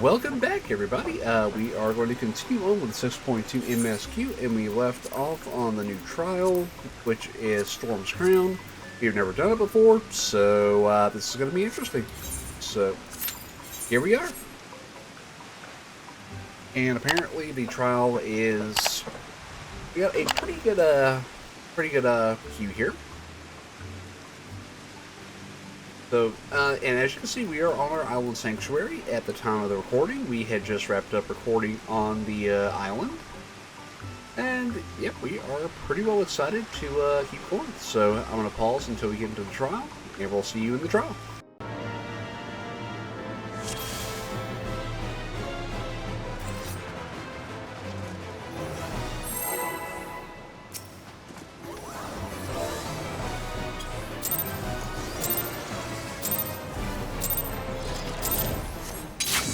Welcome back, everybody. We are going to continue on with 6.2 MSQ, and we left off on the new trial, which is Storm's Crown. We've never done it before, so this is going to be interesting. So, here we are. And apparently the trial is... We got a pretty good queue here. So, and as you can see, we are on our island sanctuary at the time of the recording. We had just wrapped up recording on the island. And, yep, we are pretty well excited to keep going. So, I'm going to pause until we get into the trial, and we'll see you in the trial.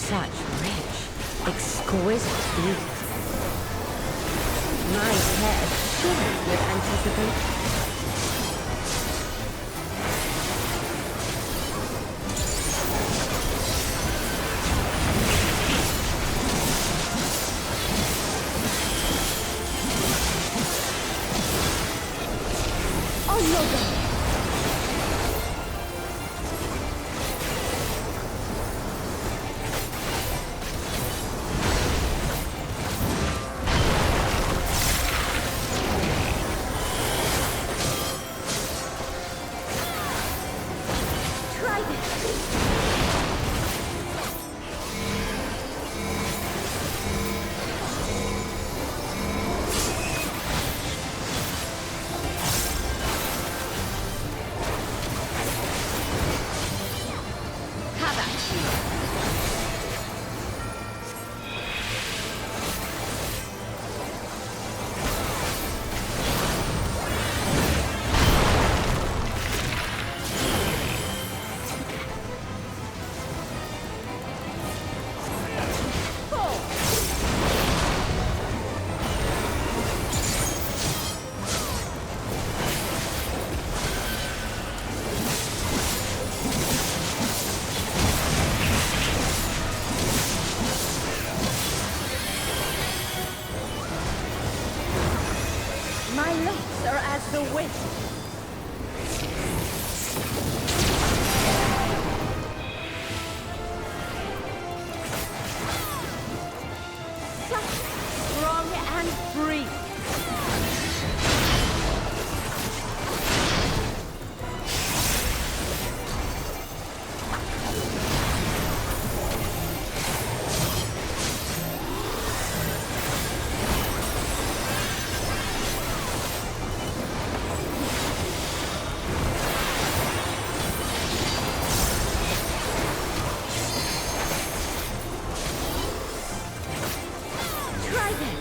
Such rich, exquisite beauty. My head shivers with anticipation. Oh no, God. My legs are as the wind. Such strong and free. Try this.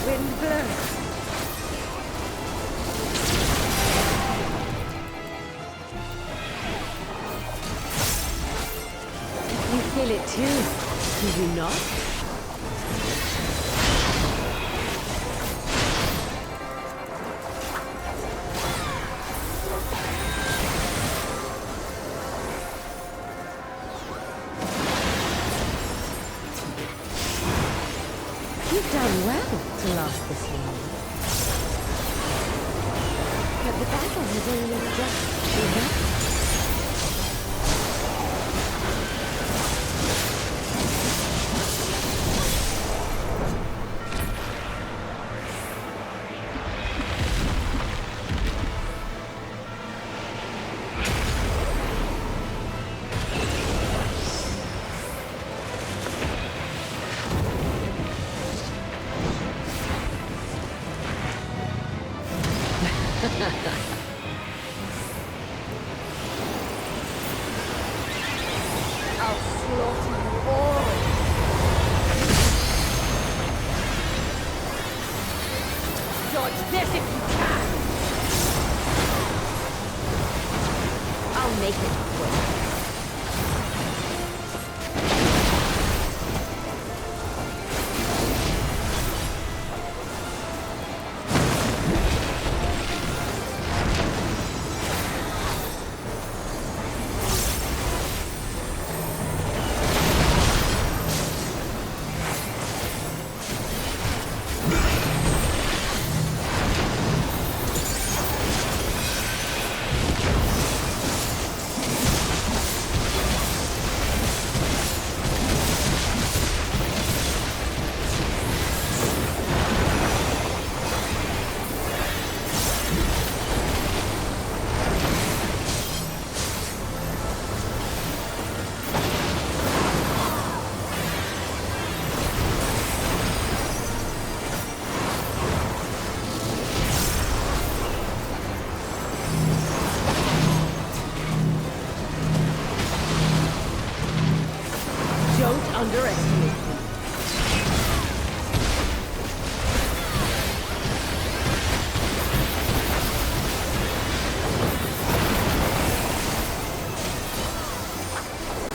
Wind blows. You feel it too, do you not? You've done well to last this long. But the battle has only just begun. slaughter you all. Dodge this if you can. I'll make it quick. Don't underestimate me.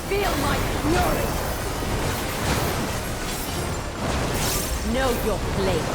Feel my fury! Know your place.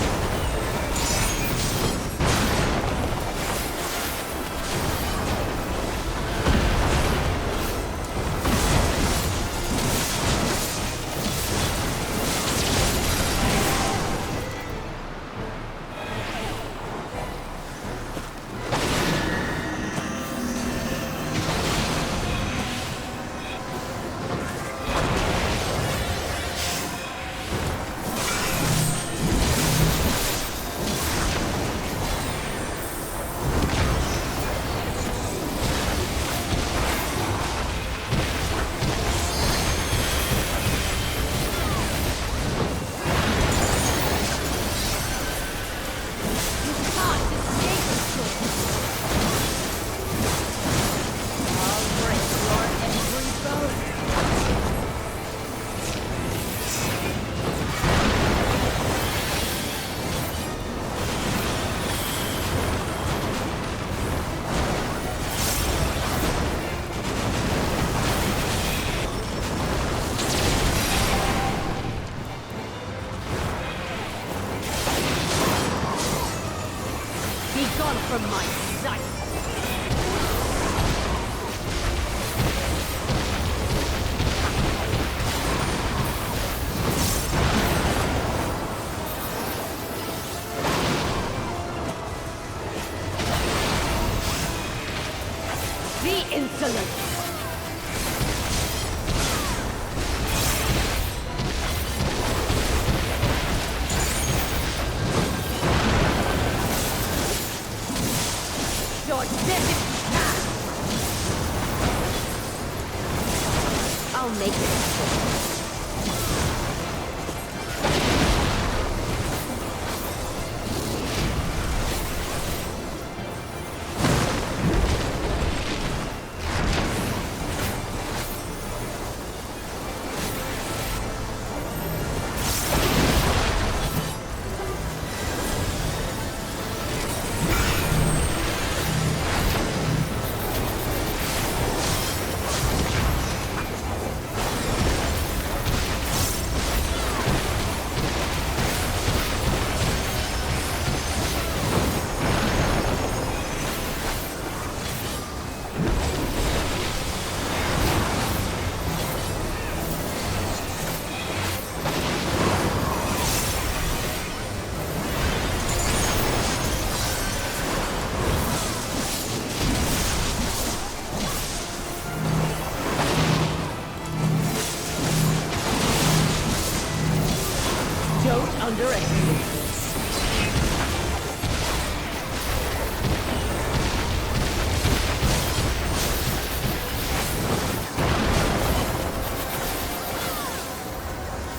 Gone from my sight! The insolence! Dodge this if you can! I'll make it. Don't underestimate me.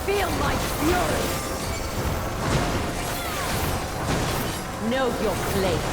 Feel my fury! Know your place.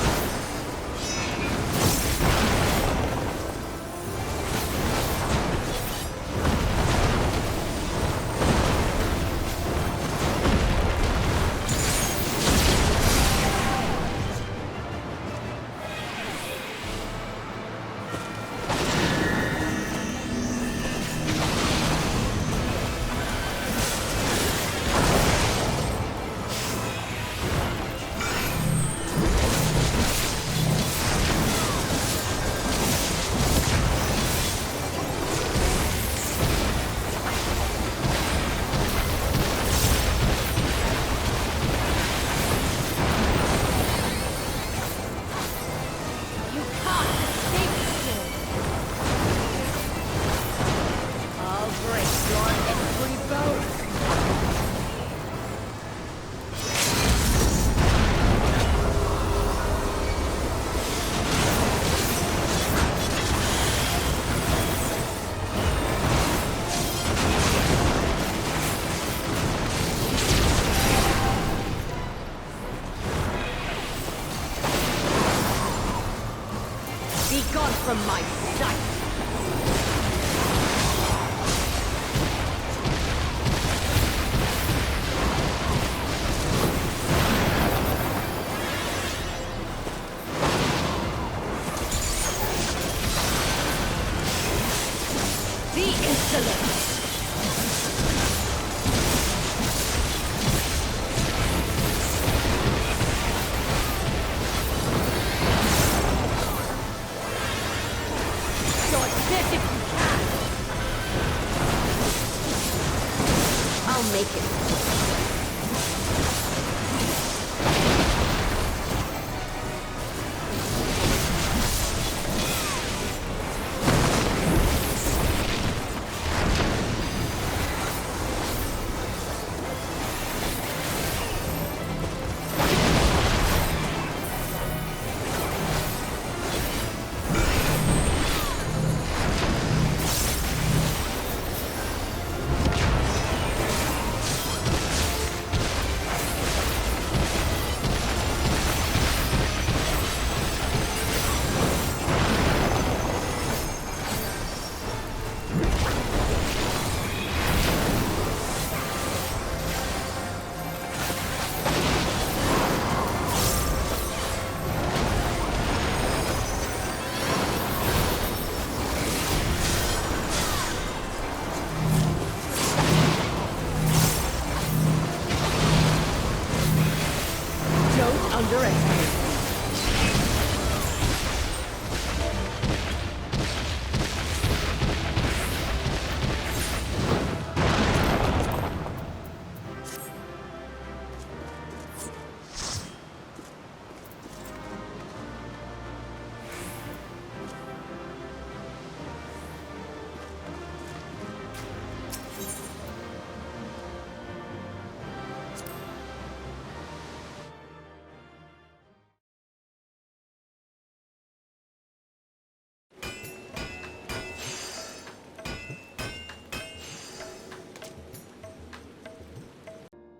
I'll make it.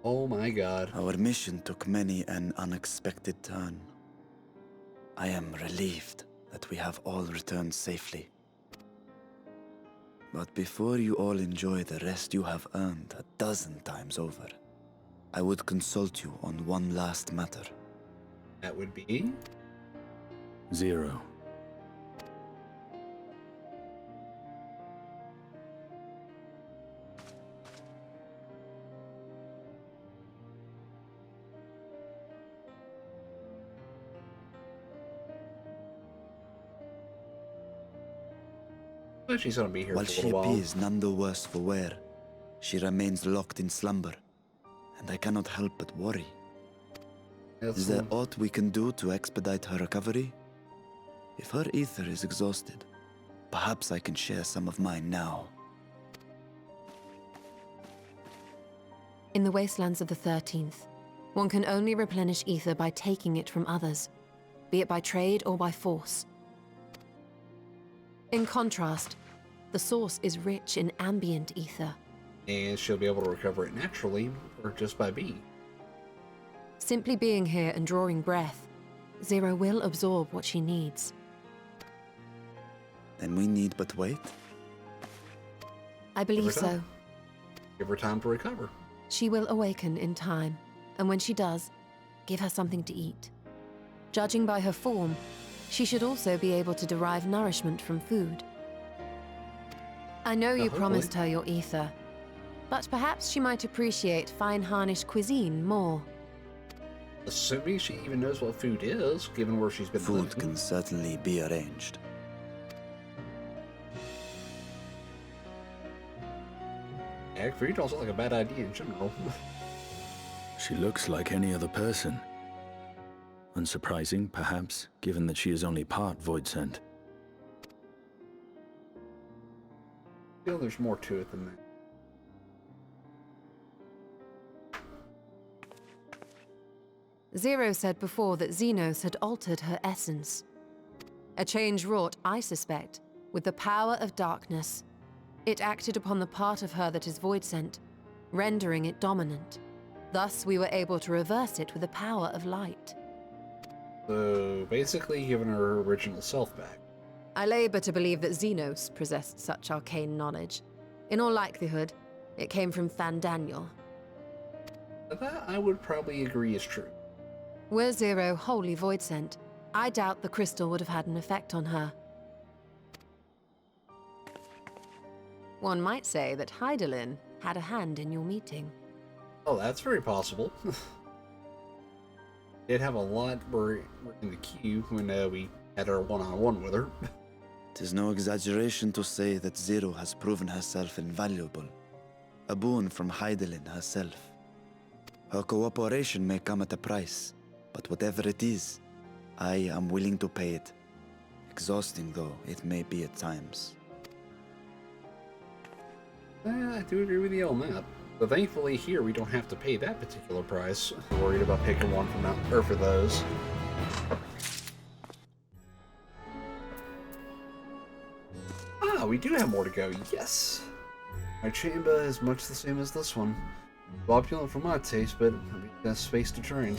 Oh my god. Our mission took many an unexpected turn. I am relieved that we have all returned safely. But before you all enjoy the rest you have earned 12 times over, I would consult you on one last matter. That would be? Zero. But she's gonna be here While for a she little while. appears none the worse for wear, she remains locked in slumber, and I cannot help but worry. Is there aught we can do to expedite her recovery? If her ether is exhausted, perhaps I can share some of mine now. In the wastelands of the 13th, one can only replenish ether by taking it from others, be it by trade or by force. In contrast, the source is rich in ambient ether. And she'll be able to recover it naturally, or just by being. Simply being here and drawing breath, Zero will absorb what she needs. Then we need but wait? I believe Give her so. time. Give her time to recover. She will awaken in time, and when she does, give her something to eat. Judging by her form, she should also be able to derive nourishment from food. I know you hopefully. promised her your ether, but perhaps she might appreciate fine harnish cuisine more. Assuming she even knows what food is, given where she's been Food living. can certainly be arranged. Yeah, food don't sound like a bad idea in general. She looks like any other person. Unsurprising, perhaps, given that she is only part void sent. I feel there's more to it than that. Zero said before that Xenos had altered her essence. A change wrought, I suspect, with the power of darkness. It acted upon the part of her that is void-sent, rendering it dominant. Thus, we were able to reverse it with the power of light. So, basically giving her original self back. I labor to believe that Xenos possessed such arcane knowledge. In all likelihood, it came from Fandaniel. That I would probably agree is true. Were Zero wholly void-sent, I doubt the crystal would have had an effect on her. One might say that Hydaelyn had a hand in your meeting. Oh, that's very possible. Did have a lot were in the queue when we had our one-on-one with her. Tis no exaggeration to say that Zero has proven herself invaluable. A boon from Heidelin herself. Her cooperation may come at a price, but whatever it is, I am willing to pay it. Exhausting though it may be at times. I do agree with you on that. But thankfully here we don't have to pay that particular price. We're worried about picking one from that, or for those. Ah, we do have more to go, yes! My chamber is much the same as this one. Opulent for my taste, but there's space to train.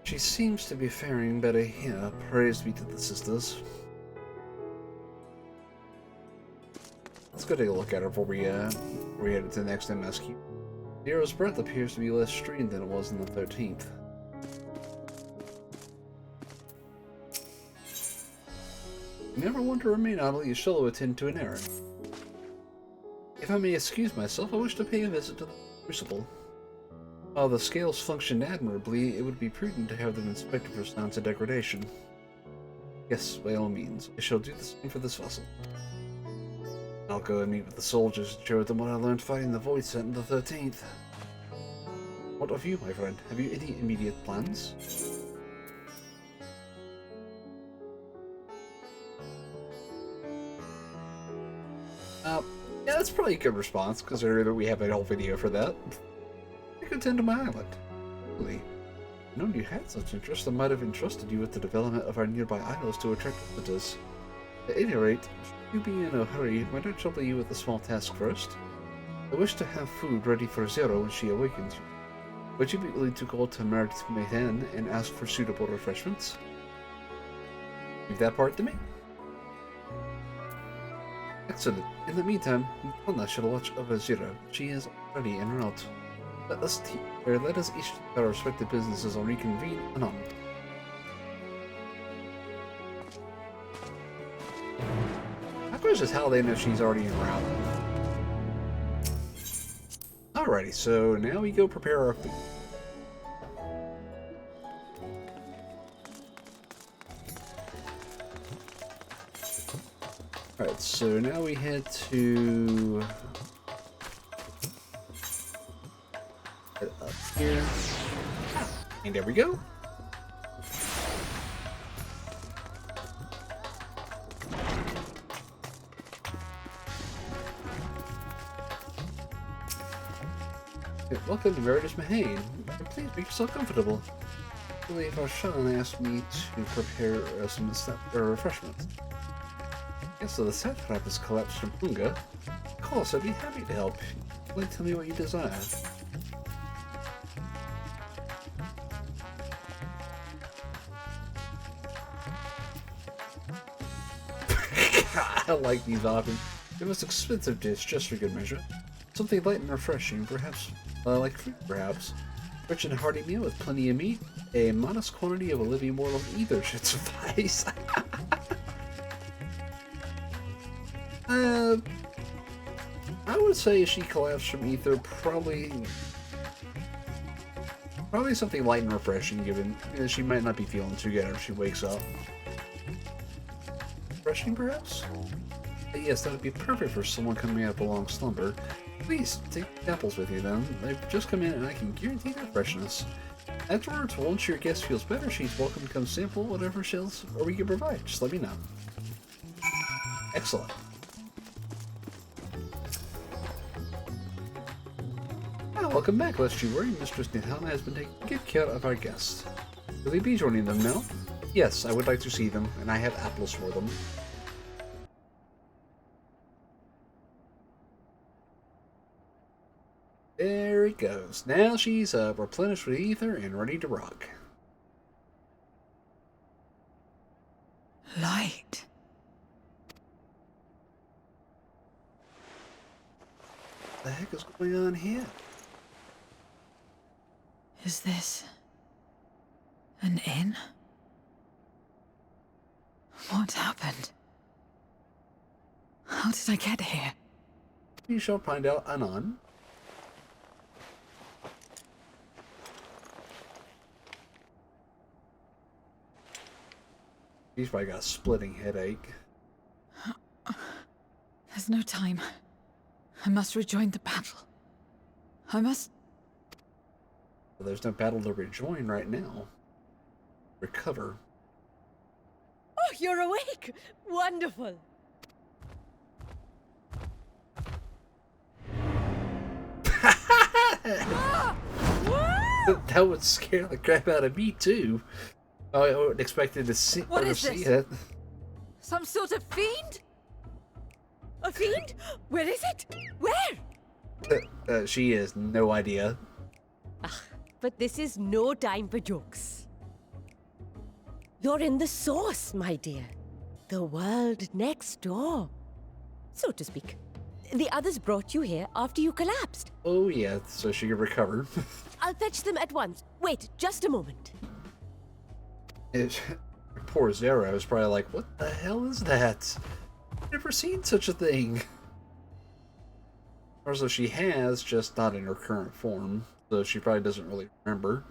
She seems to be faring better here, praise be to the sisters. Let's go take a look at her before we head to the next MSQ. Nero's breath appears to be less strained than it was in the 13th. You never want to remain idle, you shall attend to an errand. If I may excuse myself, I wish to pay a visit to the Crucible. While the scales function admirably, it would be prudent to have them inspected for signs of degradation. Yes, by all means, I shall do the same for this vessel. I'll go and meet with the soldiers and show them what I learned fighting the Void Set in the 13th. What of you, my friend? Have you any immediate plans? Yeah, that's probably a good response, considering that we have a whole video for that. I could attend to my island. Really. I've known you had such interest, I might have entrusted you with the development of our nearby islands to attract visitors. At any rate, should you be in a hurry, might I trouble you with a small task first? I wish to have food ready for Zero when she awakens. Would you be willing to go to Merit Mehen and ask for suitable refreshments? Leave that part to me. Excellent. In the meantime, Anna shall watch over Zero. She is already en route. Let us each take our respective businesses and reconvene anon. My question is how they know she's already en route. Alrighty, so now we go prepare our food. Alright, so now we head to... head up here. And there we go. Okay, welcome to Meredith Mahane. Please make yourself comfortable. I believe our Sean asked me to prepare some refreshments. Yes, so the satrap has collapsed from hunger. Of course, I'd be happy to help. Please tell me what you desire. I like these options. The most expensive dish, just for good measure. Something light and refreshing, perhaps like fruit, perhaps. Rich and hearty meal with plenty of meat. A modest quantity of a living mortal either should suffice. I would say she collapsed from ether, probably something light and refreshing, given she might not be feeling too good if she wakes up. Refreshing, perhaps? Yes, that would be perfect for someone coming out of a long slumber. Please, take the apples with you then. They've just come in and I can guarantee their freshness. Afterwards, once your guest feels better, she's welcome to come sample whatever shells or we can provide. Just let me know. Excellent. Welcome back, lest you worry. Mistress Nidhana has been taking good care of our guests. Will you be joining them now? Yes, I would like to see them, and I have apples for them. There it goes. Now she's replenished with ether and ready to rock. Light. What the heck is going on here? Is this an inn? What happened? How did I get here? You shall find out anon. He's probably got a splitting headache. There's no time. I must rejoin the battle. I must... Well, there's no battle to rejoin right now. Recover. Oh, you're awake! Wonderful! That would scare the crap out of me, too. I wasn't expecting to see, What is see this? it. Some sort of fiend? A fiend? Where is it? Where? She has no idea. But this is no time for jokes. You're in the source, my dear. The world next door, so to speak. The others brought you here after you collapsed. Oh, yeah, so she could recover. I'll fetch them at once. Wait, just a moment. Poor Zero is probably like, what the hell is that? Never seen such a thing. Or so she has, just not in her current form. So she probably doesn't really remember.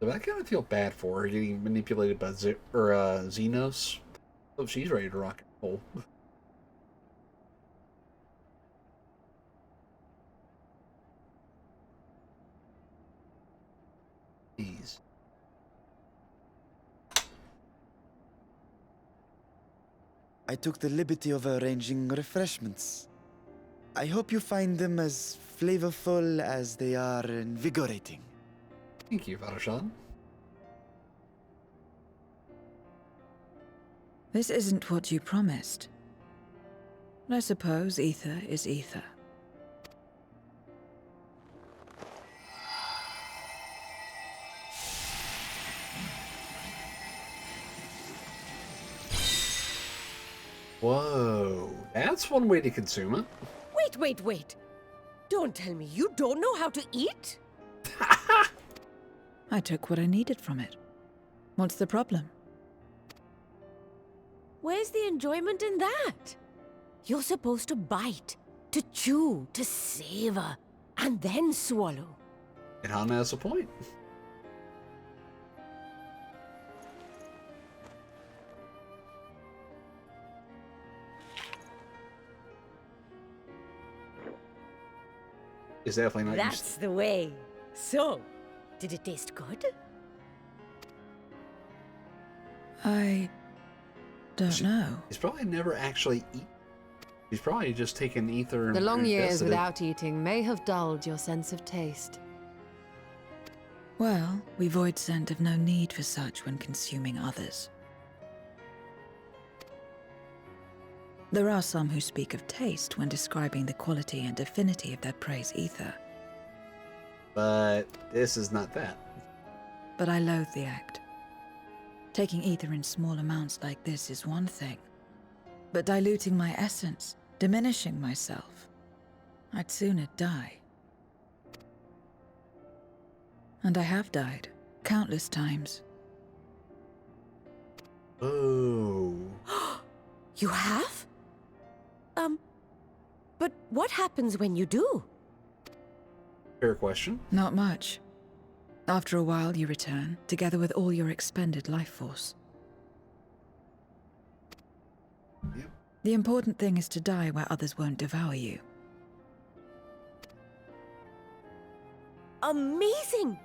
So I kind of feel bad for her getting manipulated by Xenos. Oh, she's ready to rock and roll. Jeez. I took the liberty of arranging refreshments. I hope you find them as flavorful as they are invigorating. Thank you, Varashan. This isn't what you promised. But I suppose ether is ether. Whoa, that's one way to consume it. Wait. Don't tell me you don't know how to eat? I took what I needed from it. What's the problem? Where's the enjoyment in that? You're supposed to bite, to chew, to savor, and then swallow. And Hana has a point. Is definitely not That's the way. So, did it taste good? I don't know. He's probably never actually eaten. He's probably just taken ether and The long years ingested it. without eating may have dulled your sense of taste. Well, we void scent have no need for such when consuming others. There are some who speak of taste when describing the quality and affinity of their prey's ether. But this is not that. But I loathe the act. Taking ether in small amounts like this is one thing. But diluting my essence, diminishing myself, I'd sooner die. And I have died, countless times. Oh. You have? But what happens when you do? Fair question. Not much. After a while, you return, together with all your expended life force. Yep. The important thing is to die where others won't devour you. Amazing!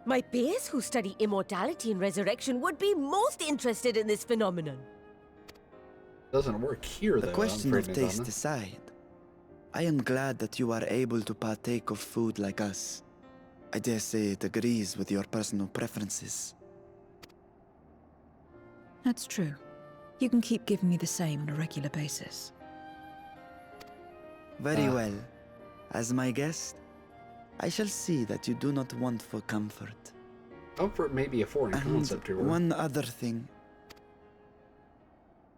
My peers who study immortality and resurrection would be most interested in this phenomenon. Doesn't work here, though. The question I'm of afraid, taste Nidana. aside, I am glad that you are able to partake of food like us. I dare say it agrees with your personal preferences. That's true. You can keep giving me the same on a regular basis. Very well. As my guest, I shall see that you do not want for comfort. Comfort may be a foreign concept to her. One other thing.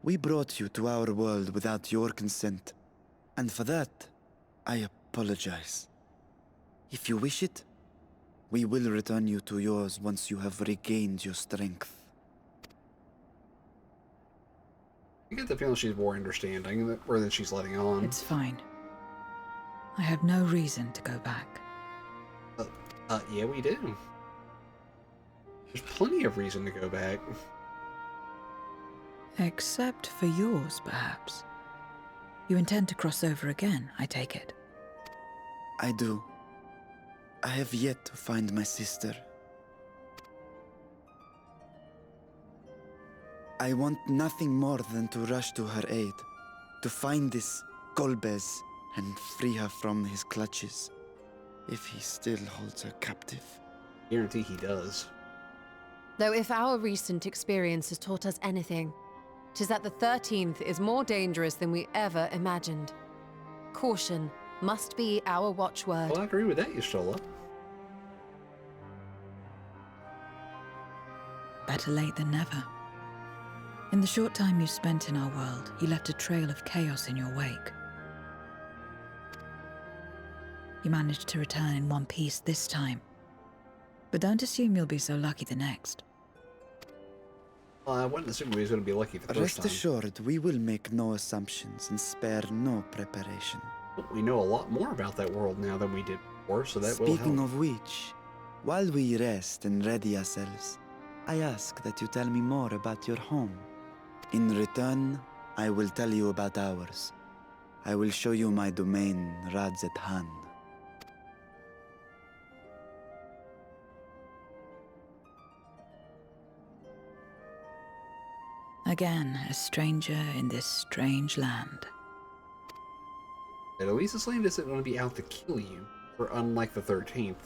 We brought you to our world without your consent, and for that, I apologize. If you wish it, we will return you to yours once you have regained your strength. I get the feeling she's more understanding rather than she's letting on. It's fine. I have no reason to go back. Yeah, we do. plenty of reason to go back. Except for yours, perhaps. You intend to cross over again, I take it. I do. I have yet to find my sister. I want nothing more than to rush to her aid, to find this Golbez and free her from his clutches, if he still holds her captive. Guarantee he does. Though if our recent experience has taught us anything, 'tis that the 13th is more dangerous than we ever imagined. Caution must be our watchword. Well, I agree with that, Y'shtola. Better late than never. In the short time you spent in our world, you left a trail of chaos in your wake. You managed to return in one piece this time. But don't assume you'll be so lucky the next. Well, I wouldn't assume he was going to be lucky the first Rest time. assured, we will make no assumptions and spare no preparation. But we know a lot more about that world now than we did before, so that will help. Speaking of which, while we rest and ready ourselves, I ask that you tell me more about your home. In return, I will tell you about ours. I will show you my domain, Radzet-Han. Again, a stranger in this strange land. At least this land isn't going to be out to kill you, or unlike the 13th.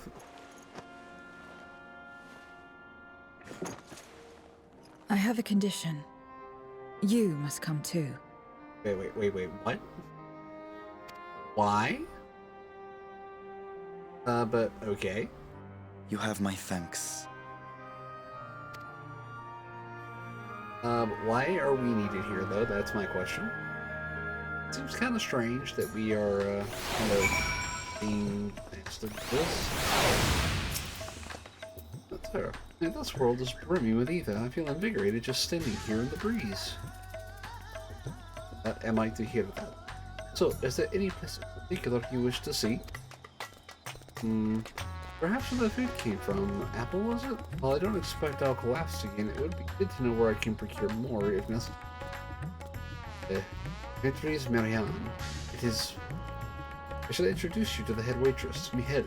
I have a condition. You must come too. Wait, what? Why? But okay. You have my thanks. Why are we needed here, though? That's my question. It seems kind of strange that we are, kind of being asked to do this. That's fair. Man, this world is brimming with ether. I feel invigorated just standing here in the breeze. Am I to hear that? So, is there any place in particular you wish to see? Perhaps where the food came from. Apple, was it? While I don't expect I'll collapse again, it would be good to know where I can procure more if necessary. Entries Marianne. It is... I should introduce you to the head waitress, Michelle.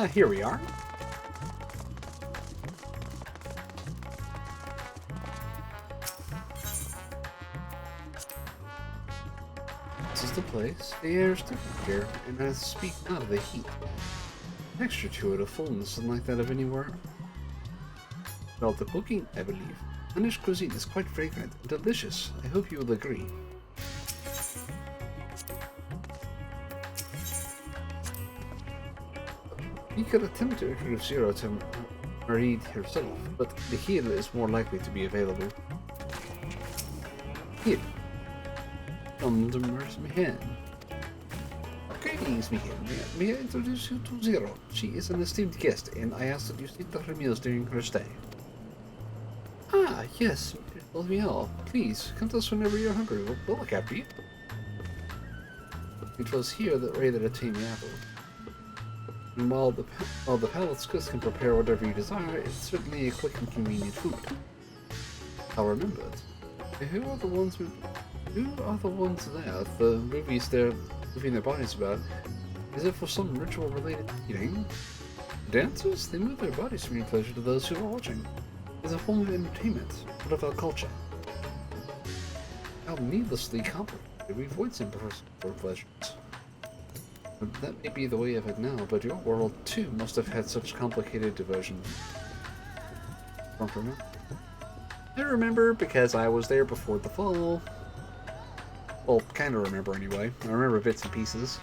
Here we are. This is the place. The air is different here, and I speak not of the heat. Texture to it, a fullness unlike that of anywhere. Well, the cooking, I believe. Finnish cuisine is quite fragrant and delicious. I hope you will agree. You could attempt to introduce Zero to Marie herself, but the heel is more likely to be available. Here. Come to Mihen. Greetings, Mihen. May I introduce you to Zero? She is an esteemed guest, and I ask that you sit at her meals during her stay. Ah, yes, let me all. Please, come to us whenever you're hungry. We'll look after you. It was here that Ray that attained the apple. And while the palace cooks can prepare whatever you desire, it's certainly a quick and convenient food. I'll remember it. Who are the ones there? The movies they're moving their bodies about. Is it for some ritual related to eating? Dancers? They move their bodies to bring pleasure to those who are watching. It's a form of entertainment, part of our culture. How needlessly complicated. We avoid simple pleasures. That may be the way of it now, but your world too must have had such complicated diversions. Don't remember? I remember because I was there before the fall. Well, kind of remember anyway. I remember bits and pieces.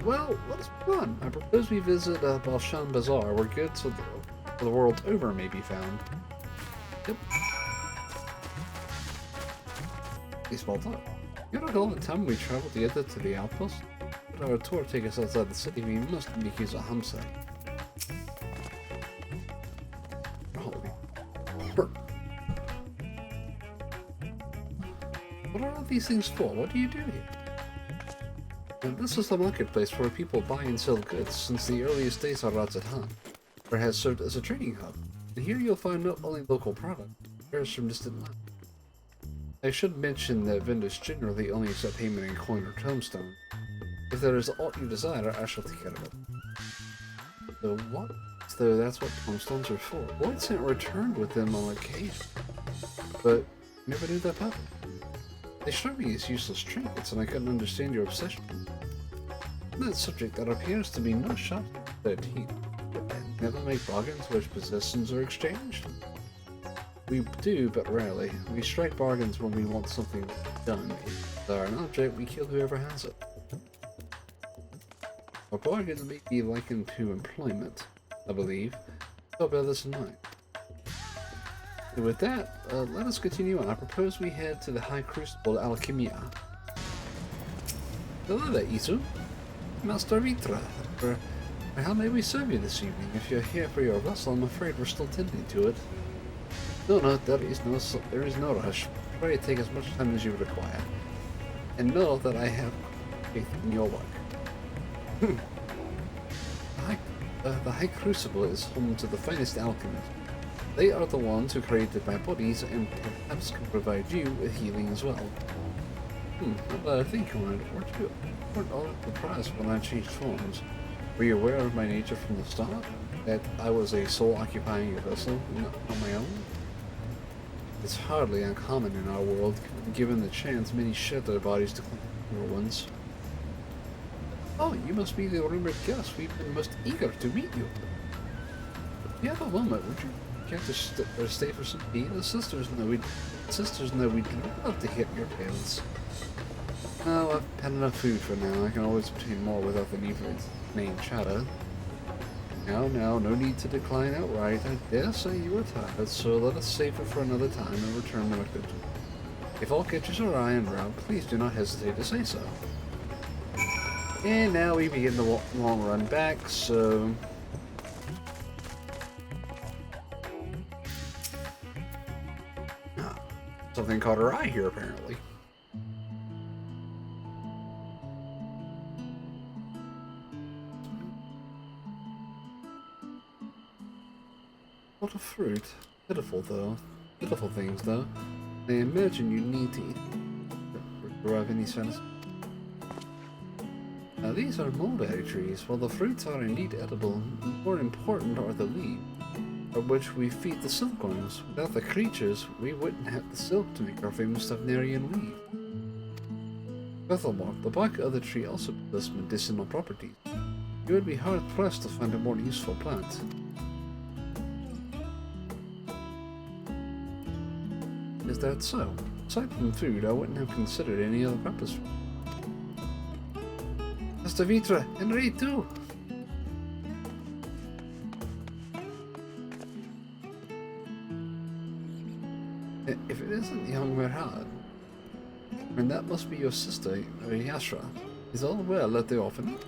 Well, let's move on. I propose we visit Balshan Bazaar, where goods of the world over may be found. Yep. A small talk. You recall the time we traveled together to the outpost? But our tour take us outside the city, we must make use of Hamsa. Holy. What are all these things for? What do you do here? And this is the marketplace where people buy and sell goods since the earliest days of Radzet-Han, where it has served as a trading hub. And here you'll find not only local products, but wares from distant lands. I should mention that vendors generally only accept payment in coin or tombstone. If there is aught you desire, I shall take care of it. So what? So that's what tombstones are for. Lloyd sent returned with them on occasion, but never knew that happened. They struck me as useless trinkets, and I couldn't understand your obsession. On that subject, there appears to be no shop 13. Never make bargains which possessions are exchanged? We do, but rarely. We strike bargains when we want something done. If there are an object, we kill whoever has it. A bargain may be likened to employment, I believe. So bear this in mind. And with that, let us continue on. I propose we head to the High Crucible Alchemia. Hello there, Isu. Master Vitra. How may we serve you this evening? If you're here for your vessel, I'm afraid we're still tending to it. No, there is no rush. Pray take as much time as you require. And know that I have faith in your work. The High Crucible is home to the finest alchemists. They are the ones who created my bodies and perhaps can provide you with healing as well. Now that I think on it, weren't all surprised when I changed forms. Were you aware of my nature from the start? That I was a soul occupying a vessel, not on my own? It's hardly uncommon in our world. Given the chance, many shed their bodies to claim newer ones. Oh, you must be the rumored guest. We've been most eager to meet you. If you have a moment, would you care to stay for some tea? The sisters know we'd love to hit your tales. Oh, I've had enough food for now. I can always obtain more without the need for its main chatter. Now, no need to decline outright. I dare say you are tired, so let us save it for another time and return when it could. If all catches your eye en route, please do not hesitate to say so. And now we begin the long run back, so... something caught her eye here, apparently. What a fruit. Pitiful things, though. I imagine you need to eat to derive any satisfaction. Now these are mulberry trees. While the fruits are indeed edible, more important are the leaves, of which we feed the silkworms. Without the creatures, we wouldn't have the silk to make our famous Stavnarian weave. Furthermore, the bark of the tree also possesses medicinal properties. You would be hard-pressed to find a more useful plant. Is that so? Aside from food, I wouldn't have considered any other purpose for it. Master Vitra, and Ray too! If it isn't young Merhad, then that must be your sister, Yashra. Is all well at the orphanage?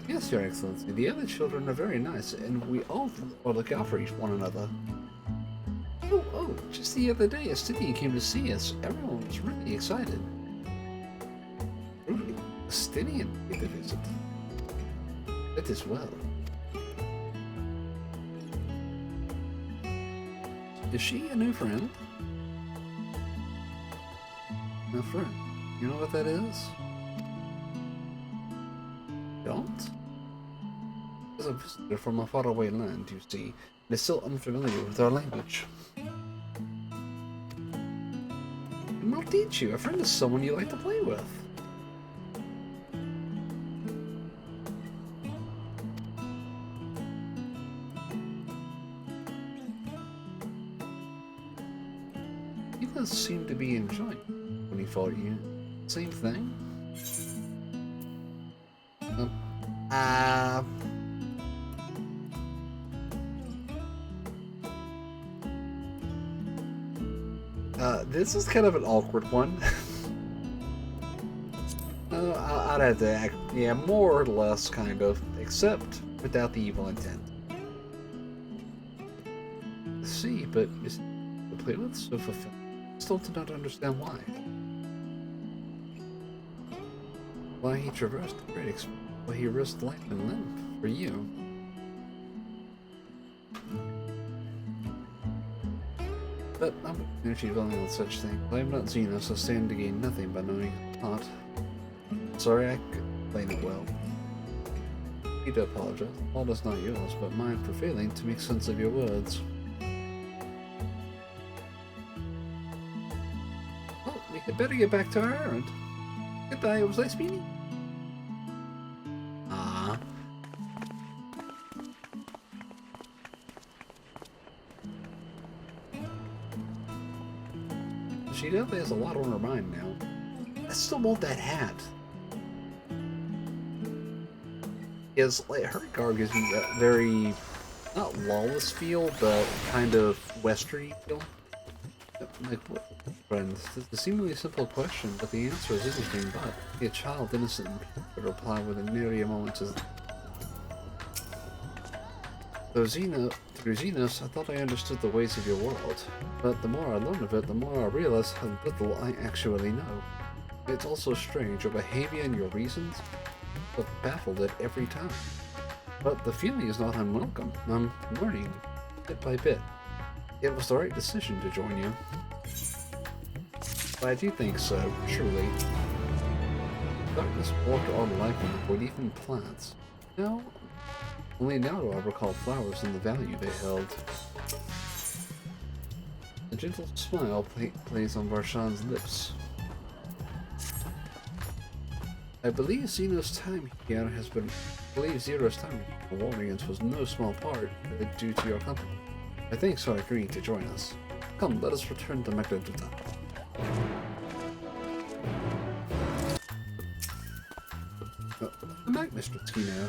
Yes, Your Excellency. The other children are very nice, and we all look out for one another. Oh, just the other day, Astidian came to see us. Everyone was really excited. Really? Astidian paid a visit. That is well. Is she a new friend? No friend. You know what that is? Don't? As a visitor from a faraway land, you see, and is still unfamiliar with our language. And I'll teach you. A friend is someone you like to play with. He does seem to be enjoying it when he fought you. Same thing? This is kind of an awkward one. I'd have to act, yeah, more or less, kind of, except without the evil intent. See, but is the play with so fulfilling? Still do not understand why. Why he traversed the great expanse, why he risked life and limb for you. But I'm not dwelling on such things. I am not Xena, so stand to gain nothing by knowing not. Sorry, I could explain it well. I need to apologize. The fault is not yours, but mine for failing to make sense of your words. Well, we had better get back to our errand. Goodbye, it was nice meeting you. Ah. She definitely has a lot on her mind now. I still want that hat. Because, like, her garb gives me that very, not lawless feel, but kind of westerny feel. Like, what, friend? This is a seemingly simple question, but the answer is anything but. A child innocent would reply with a nary a moment as through Xenos, I thought I understood the ways of your world, but the more I learn of it, the more I realize how little I actually know. It's also strange, your behavior and your reasons have baffled it every time. But the feeling is not unwelcome. I'm learning, bit by bit. It was the right decision to join you. But I do think so, truly. Darkness walked all life on the void, even plants. No. Only now do I recall flowers and the value they held. A gentle smile plays on Varshan's lips. I believe Zero's time here has been warnings was no small part due to your company. I think so. Agreeing to join us. Come, let us return to Magdaduta. Welcome back, Mr. Tino.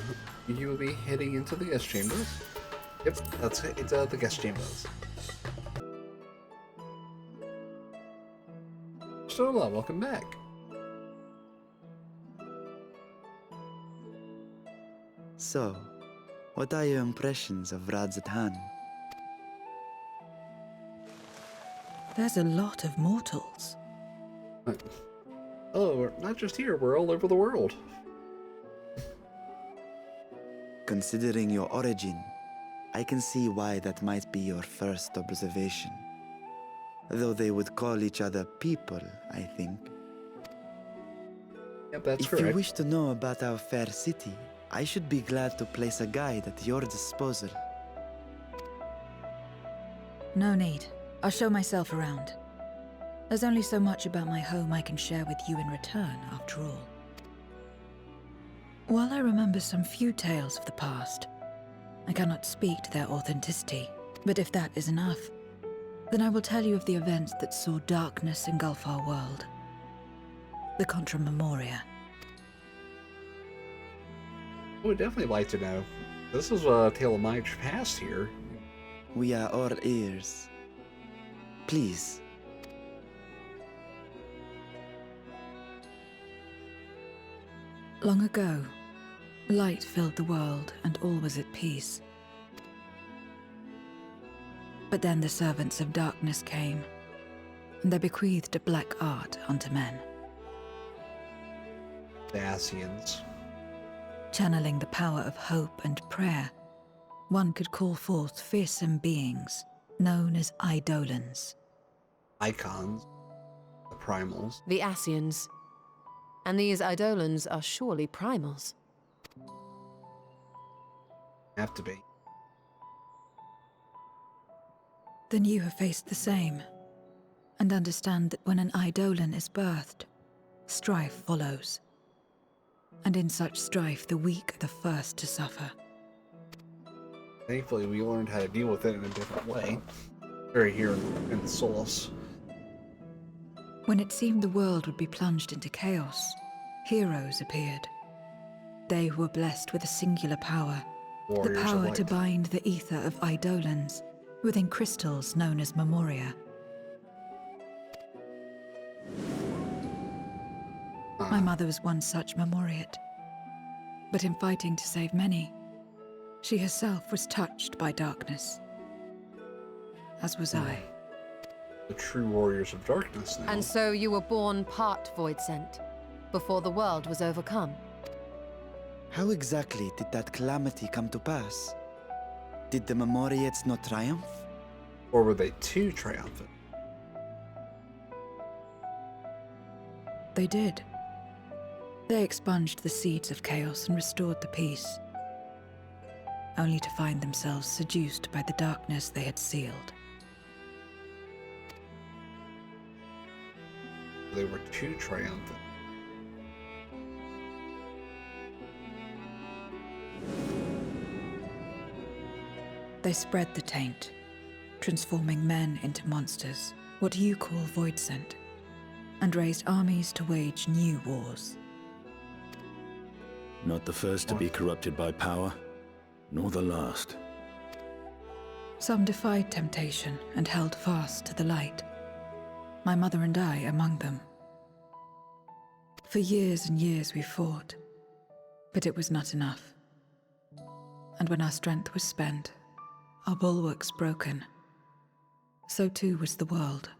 You will be heading into the guest chambers. Yep, that's it. It's the guest chambers. Stola, welcome back. So, what are your impressions of Radzatan? There's a lot of mortals. Oh, we're not just here, we're all over the world. Considering your origin, I can see why that might be your first observation. Though they would call each other people, I think. Yep, that's If correct. you wish to know about our fair city, I should be glad to place a guide at your disposal. No need. I'll show myself around. There's only so much about my home I can share with you in return, after all. While I remember some few tales of the past, I cannot speak to their authenticity. But if that is enough, then I will tell you of the events that saw darkness engulf our world. The Contra Memoria. I would definitely like to know. This is a tale of my past here. We are all ears. Please. Long ago, light filled the world and all was at peace. But then the servants of darkness came, and they bequeathed a black art unto men. The Asians. Channeling the power of hope and prayer, one could call forth fearsome beings known as Eidolons. Icons. The primals. The Asians. And these Eidolons are surely primals. Have to be. Then you have faced the same, and understand that when an Eidolon is birthed, strife follows. And in such strife, the weak are the first to suffer. Thankfully, we learned how to deal with it in a different way. Very here in the source. When it seemed the world would be plunged into chaos, heroes appeared. They were blessed with a singular power, Warriors the power of to light. bind the ether of Eidolons within crystals known as Memoria. My mother was one such Memoriate. But in fighting to save many, she herself was touched by darkness. As was I. The true warriors of darkness now. And so you were born part Void Sent, before the world was overcome. How exactly did that calamity come to pass? Did the Memoriates not triumph? Or were they too triumphant? They did. They expunged the seeds of chaos and restored the peace, only to find themselves seduced by the darkness they had sealed. They were too triumphant. They spread the taint, transforming men into monsters, what you call void scent, and raised armies to wage new wars. Not the first to be corrupted by power, nor the last. Some defied temptation and held fast to the light. My mother and I among them. For years and years we fought, but it was not enough. And when our strength was spent, our bulwarks broken, so too was the world.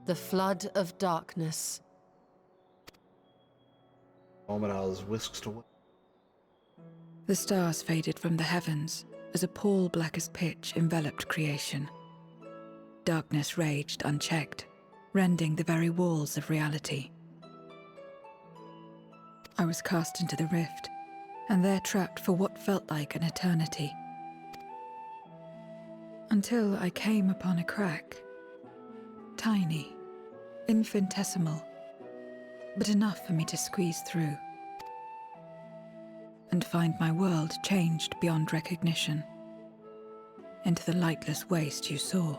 The flood of darkness. The moment I was whisked away. The stars faded from the heavens as a pall black as pitch enveloped creation. Darkness raged unchecked, rending the very walls of reality. I was cast into the rift, and there trapped for what felt like an eternity. Until I came upon a crack. Tiny, infinitesimal, but enough for me to squeeze through. And find my world changed beyond recognition, into the lightless waste you saw.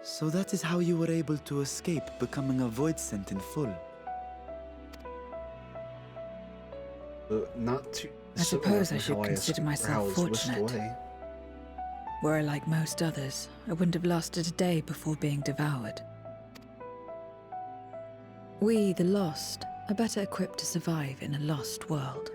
So that is how you were able to escape becoming a void scent in full. Not too. I suppose I similar should how consider or myself how I was whisked fortunate. away. Were I like most others, I wouldn't have lasted a day before being devoured. We, the lost, are better equipped to survive in a lost world.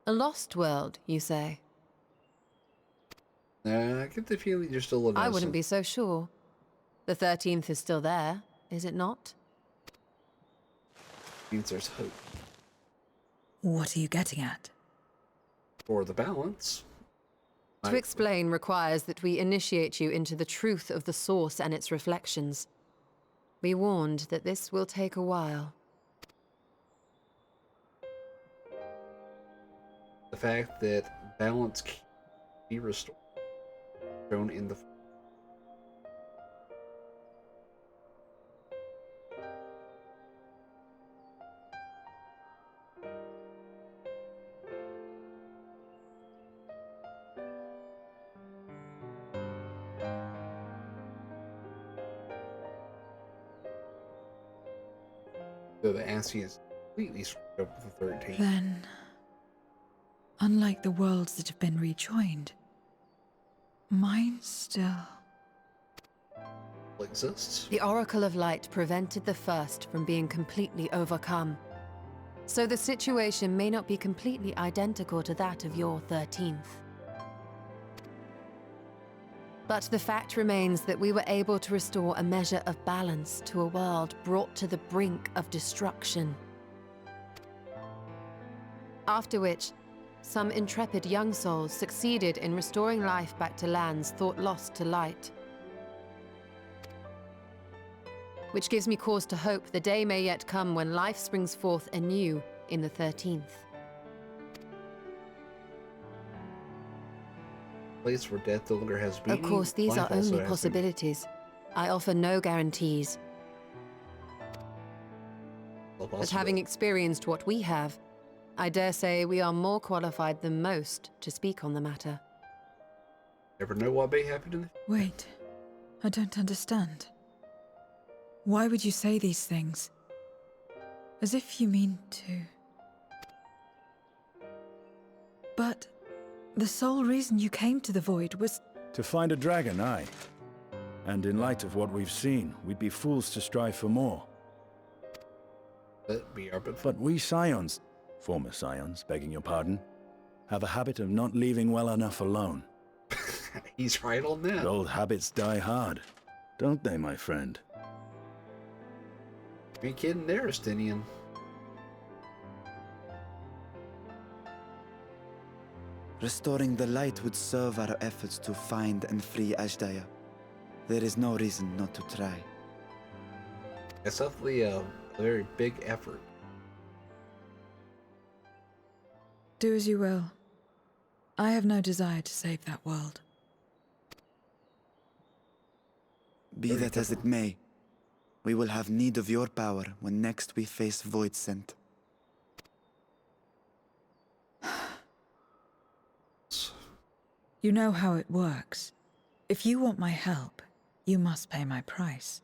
A lost world, you say? I get the feeling you're still living. I wouldn't be so sure. The 13th is still there, is it not? Means there's hope What are you getting at? for the balance. To explain requires that we initiate you into the truth of the source and its reflections. We warned that this will take a while. The fact that balance can be restored, shown in the. So the Assi is completely screwed up with the 13th. Then, unlike the worlds that have been rejoined, mine still... Exists. The Oracle of Light prevented the first from being completely overcome. So the situation may not be completely identical to that of your 13th. But the fact remains that we were able to restore a measure of balance to a world brought to the brink of destruction. After which, some intrepid young souls succeeded in restoring life back to lands thought lost to light. Which gives me cause to hope the day may yet come when life springs forth anew in the 13th. Place where death no longer has been. Of course, these are only possibilities. I offer no guarantees. But having experienced what we have, I dare say we are more qualified than most to speak on the matter. Never know what may happen in the. Wait, I don't understand. Why would you say these things? As if you mean to... But the sole reason you came to the Void was... To find a dragon, aye. And in light of what we've seen, we'd be fools to strive for more. But we Scions, former Scions, begging your pardon, have a habit of not leaving well enough alone. He's right on that. Old habits die hard, don't they, my friend? You ain't kidding there, Estinian. Restoring the light would serve our efforts to find and free Ashdaya. There is no reason not to try. It's definitely a very big effort. Do as you will. I have no desire to save that world. Be that as it may, we will have need of your power when next we face Void Scent. You know how it works. If you want my help, you must pay my price.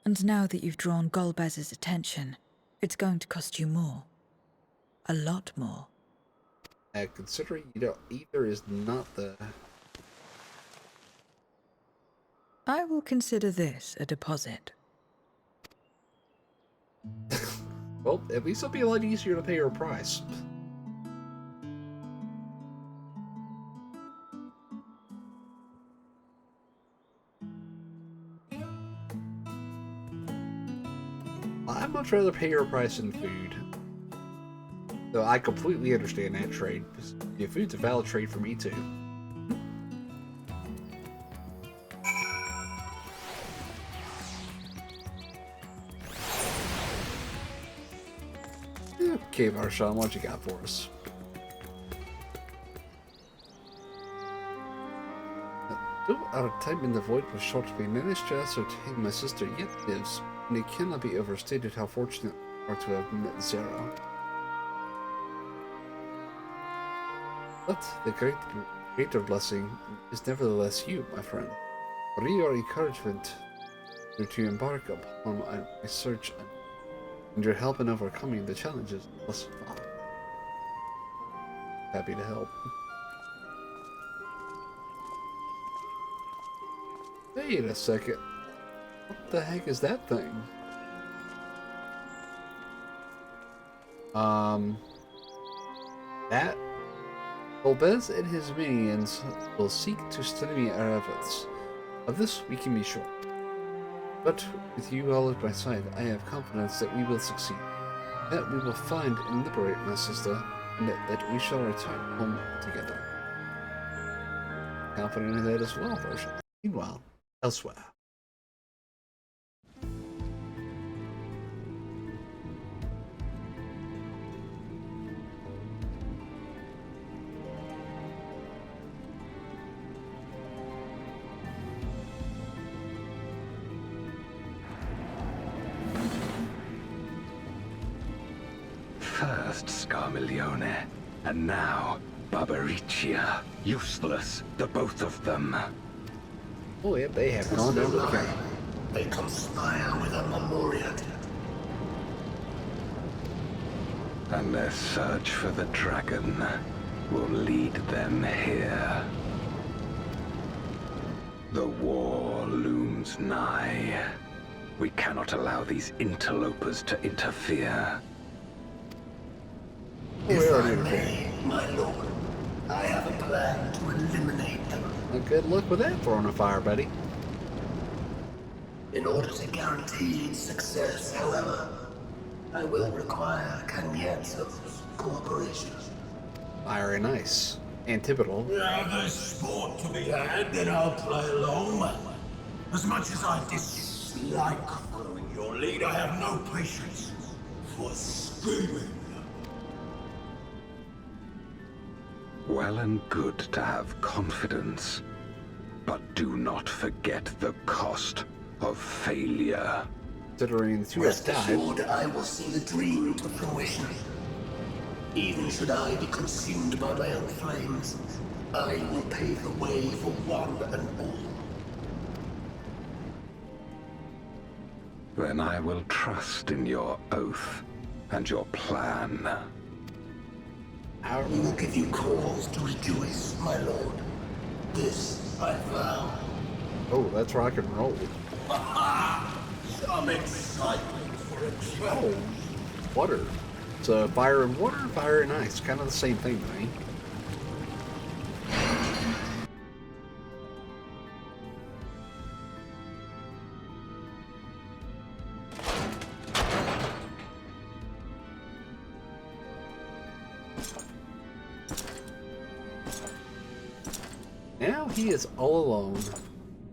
And now that you've drawn Golbez's attention, it's going to cost you more. A lot more. Considering ether is not the... I will consider this a deposit. Well, at least it'll be a lot easier to pay her price. I'd much rather pay her price in food. Though I completely understand that trade. Yeah, food's a valid trade for me too. Okay, Marshawn, what you got for us? Though our time in the void was short, we managed to ascertain my sister yet lives, and it cannot be overstated how fortunate we are to have met Zero. But the greater blessing is nevertheless you, my friend. For your encouragement to embark upon my search and your help in overcoming the challenges thus far. Happy to help. Wait a second. What the heck is that thing? That? Golbez and his minions will seek to stymie our efforts. Of this we can be sure. But with you all at my side, I have confidence that we will succeed. That we will find and liberate my sister, and that we shall return home together. Confident in that as well, version. Meanwhile, elsewhere. First Scarmiglione, and now Barbariccia. Useless, the both of them. Oh yeah, they have gone down to the camp. They conspire with a memorial. And their search for the dragon will lead them here. The war looms nigh. We cannot allow these interlopers to interfere. If I may, my lord, I have a plan to eliminate them. Well, good luck with that, throwing a fire, buddy. In order to guarantee success, however, I will require Cagnezzo's cooperation. Fire and ice. Antipodal. Now there's sport to be had, then I'll play along. As much as I dislike following your lead, I have no patience for scheming. Well and good to have confidence, but do not forget the cost of failure. Considering the two have Rest died. assured, I will see the dream to fruition. Even should I be consumed by my own flames, I will pave the way for one and all. Then I will trust in your oath and your plan. We will give you cause to rejoice, my lord. This I vow. Oh, that's rock and roll. Aha! Some excitement for a Oh, water. So fire and water, fire and ice. Kind of the same thing, right? Now he is all alone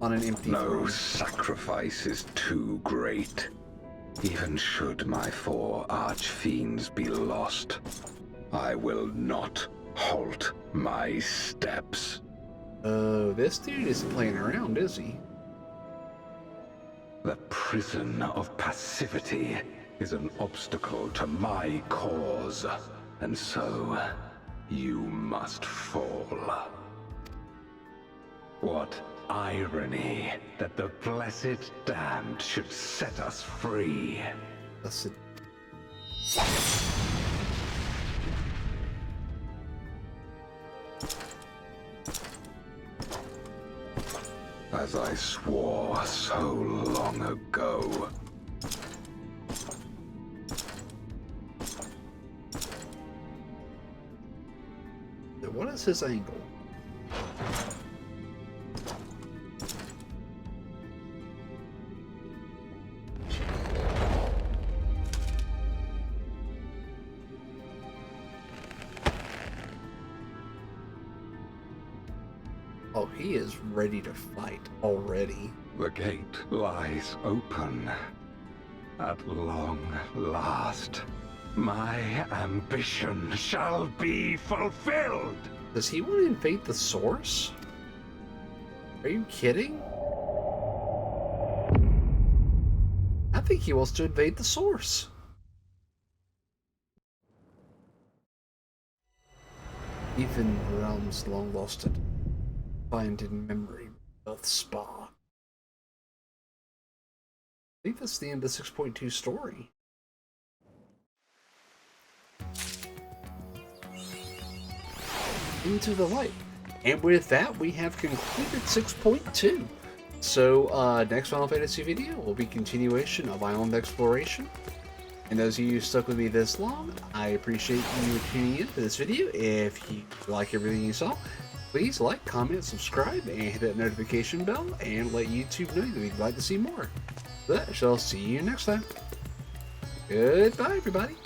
on an empty No throne. sacrifice is too great. Even should my 4 archfiends be lost, I will not halt my steps. Oh, this dude isn't playing around, is he? The prison of passivity is an obstacle to my cause, and so you must fall. What irony that the blessed damned should set us free. That's it. As I swore so long ago. What is his angle? Oh, he is ready to fight already. The gate lies open. At long last, my ambition shall be fulfilled! Does he want to invade the source? Are you kidding? I think he wants to invade the source. Even realms long lost it. Find in memory of Spa. I think that's the end of the 6.2 story. Into the light. And with that, we have concluded 6.2. So, next Final Fantasy video will be continuation of Island Exploration. And those of you who stuck with me this long, I appreciate you tuning in for this video. If you like everything you saw, please like, comment, subscribe, and hit that notification bell, and let YouTube know that you'd like to see more. But I shall see you next time. Goodbye, everybody.